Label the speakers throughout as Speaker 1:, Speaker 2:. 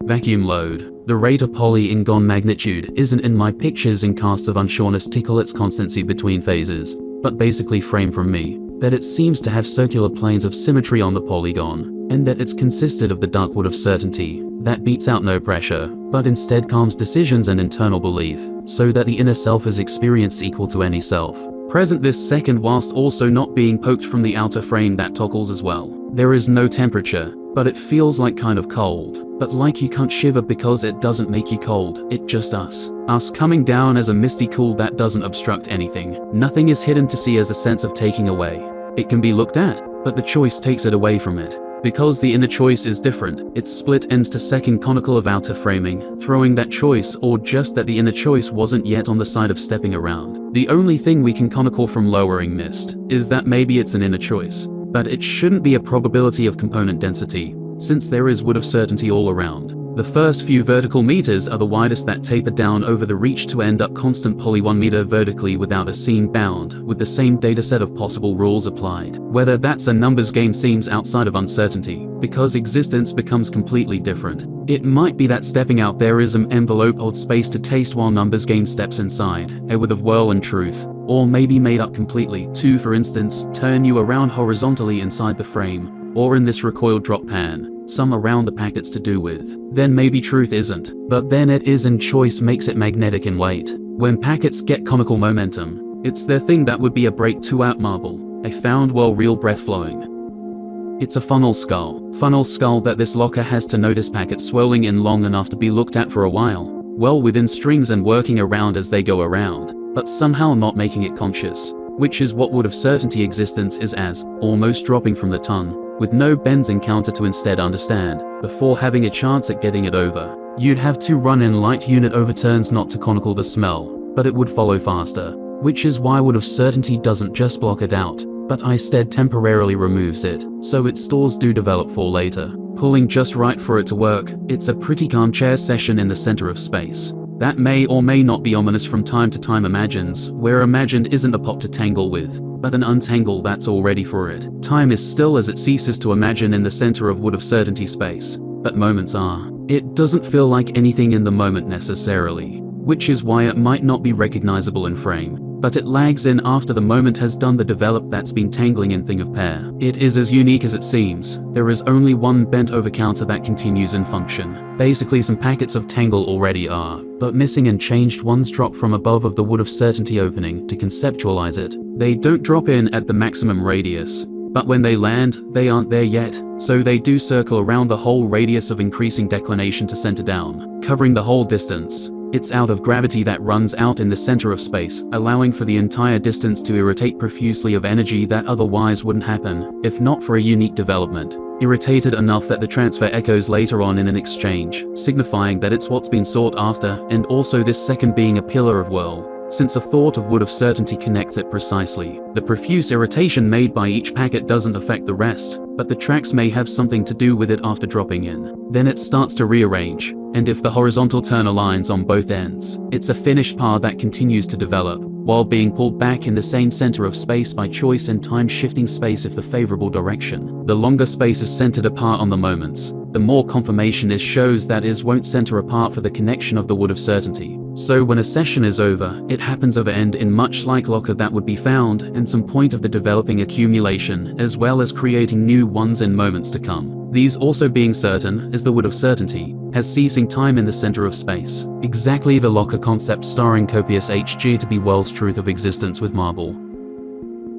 Speaker 1: Vacuum load. The rate of polygon magnitude isn't in my pictures in casts of unsureness tickle its constancy between phases, but basically frame from me, that it seems to have circular planes of symmetry on the polygon, and that it's consisted of the dark wood of certainty, that beats out no pressure, but instead calms decisions and internal belief, so that the inner self is experienced equal to any self present this second whilst also not being poked from the outer frame that toggles as well. There is no temperature, but it feels like kind of cold, but like you can't shiver because it doesn't make you cold, it just us coming down as a misty cool that doesn't obstruct anything. Nothing is hidden to see as a sense of taking away. It can be looked at, but the choice takes it away from it. Because the inner choice is different, its split ends to second conical of outer framing, throwing that choice, or just that the inner choice wasn't yet on the side of stepping around. The only thing we can conical from lowering mist is that maybe it's an inner choice, but it shouldn't be a probability of component density, since there is wood of certainty all around. The first few vertical meters are the widest that taper down over the reach to end up constant poly 1 meter vertically without a seam bound, with the same dataset of possible rules applied. Whether that's a numbers game seems outside of uncertainty, because existence becomes completely different. It might be that stepping out there is an envelope odd space to taste while numbers game steps inside, a width of whirl and truth, or maybe made up completely to, for instance, turn you around horizontally inside the frame, or in this recoil drop pan, some around the packets to do with. Then maybe truth isn't, but then it is, and choice makes it magnetic in weight. When packets get conical momentum, it's their thing that would be a break 2 out marble, a found well real breath flowing. It's a funnel skull that this locker has to notice packets swirling in long enough to be looked at for a while, well within strings and working around as they go around, but somehow not making it conscious, which is what would have certainty existence is as, almost dropping from the tongue, with no bends encounter to instead understand, before having a chance at getting it over. You'd have to run in light unit overturns not to conical the smell, but it would follow faster, which is why wood of certainty doesn't just block it out, but instead temporarily removes it, so its stores do develop for later. Pulling just right for it to work, it's a pretty calm chair session in the center of space. That may or may not be ominous from time to time imagines, where imagined isn't a pop to tangle with, but an untangle that's all ready for it. Time is still as it ceases to imagine in the center of wood of certainty space, but moments are. It doesn't feel like anything in the moment necessarily, which is why it might not be recognizable in frame, but it lags in after the moment has done the develop that's been tangling in thing of pair. It is as unique as it seems. There is only one bent over counter that continues in function. Basically some packets of tangle already are, but missing and changed ones drop from above of the wood of certainty opening to conceptualize it. They don't drop in at the maximum radius, but when they land, they aren't there yet, so they do circle around the whole radius of increasing declination to center down, covering the whole distance. It's out of gravity that runs out in the center of space, allowing for the entire distance to irritate profusely of energy that otherwise wouldn't happen, if not for a unique development. Irritated enough that the transfer echoes later on in an exchange, signifying that it's what's been sought after, and also this second being a pillar of whirl, since a thought of wood of certainty connects it precisely. The profuse irritation made by each packet doesn't affect the rest, but the tracks may have something to do with it after dropping in. Then it starts to rearrange, and if the horizontal turn aligns on both ends, it's a finished par that continues to develop, while being pulled back in the same center of space by choice and time shifting space if the favorable direction. The longer space is centered apart on the moments, the more confirmation is shows that is won't center apart for the connection of the wood of certainty. So when a session is over, it happens over end in much like locker that would be found, and some point of the developing accumulation, as well as creating new ones in moments to come. These also being certain, as the wood of certainty, has ceasing time in the center of space. Exactly the locker concept starring copious HG to be world's truth of existence with marble.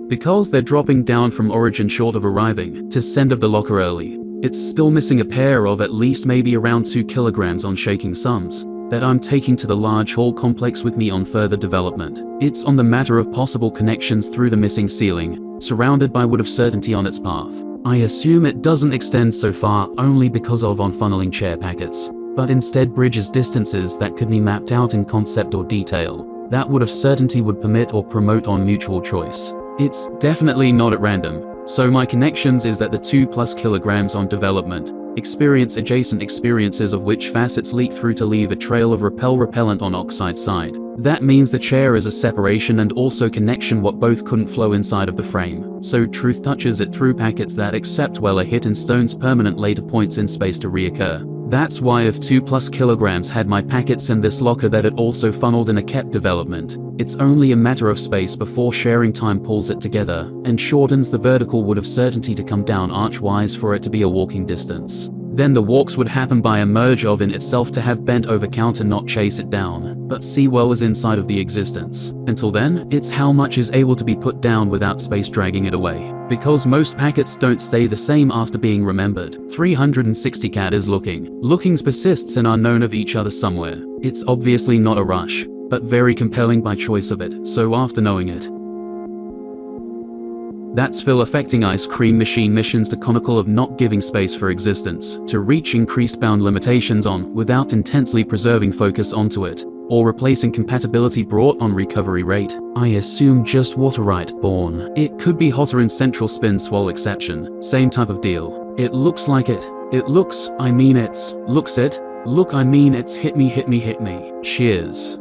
Speaker 1: Because they're dropping down from origin short of arriving to send of the locker early, it's still missing a pair of at least maybe around 2 kilograms on shaking sums, that I'm taking to the large hall complex with me on further development. It's on the matter of possible connections through the missing ceiling, surrounded by wood of certainty on its path. I assume it doesn't extend so far only because of on-funneling chair packets, but instead bridges distances that could be mapped out in concept or detail, that wood of certainty would permit or promote on mutual choice. It's definitely not at random, so my connections is that the 2+ kilograms on development experience adjacent experiences of which facets leak through to leave a trail of repellent on oxide side. That means the chair is a separation and also connection what both couldn't flow inside of the frame, so truth touches it through packets that accept well a hit in stone's permanent later points in space to reoccur. That's why if 2+ kilograms had my packets in this locker that it also funneled in a kept development. It's only a matter of space before sharing time pulls it together and shortens the vertical wood of certainty to come down archwise for it to be a walking distance. Then the walks would happen by a merge of in itself to have bent over counter not chase it down, but see well as inside of the existence. Until then, it's how much is able to be put down without space dragging it away. Because most packets don't stay the same after being remembered. 360 cat is Lookings persists and are known of each other somewhere. It's obviously not a rush, but very compelling by choice of it, so after knowing it. That's Phil affecting ice cream machine missions to conical of not giving space for existence, to reach increased bound limitations on, without intensely preserving focus onto it, or replacing compatibility brought on recovery rate. I assume just water right born. It could be hotter in central spin swell exception, same type of deal. It looks like it. It looks, I mean it's, looks it, look I mean it's hit me. Cheers.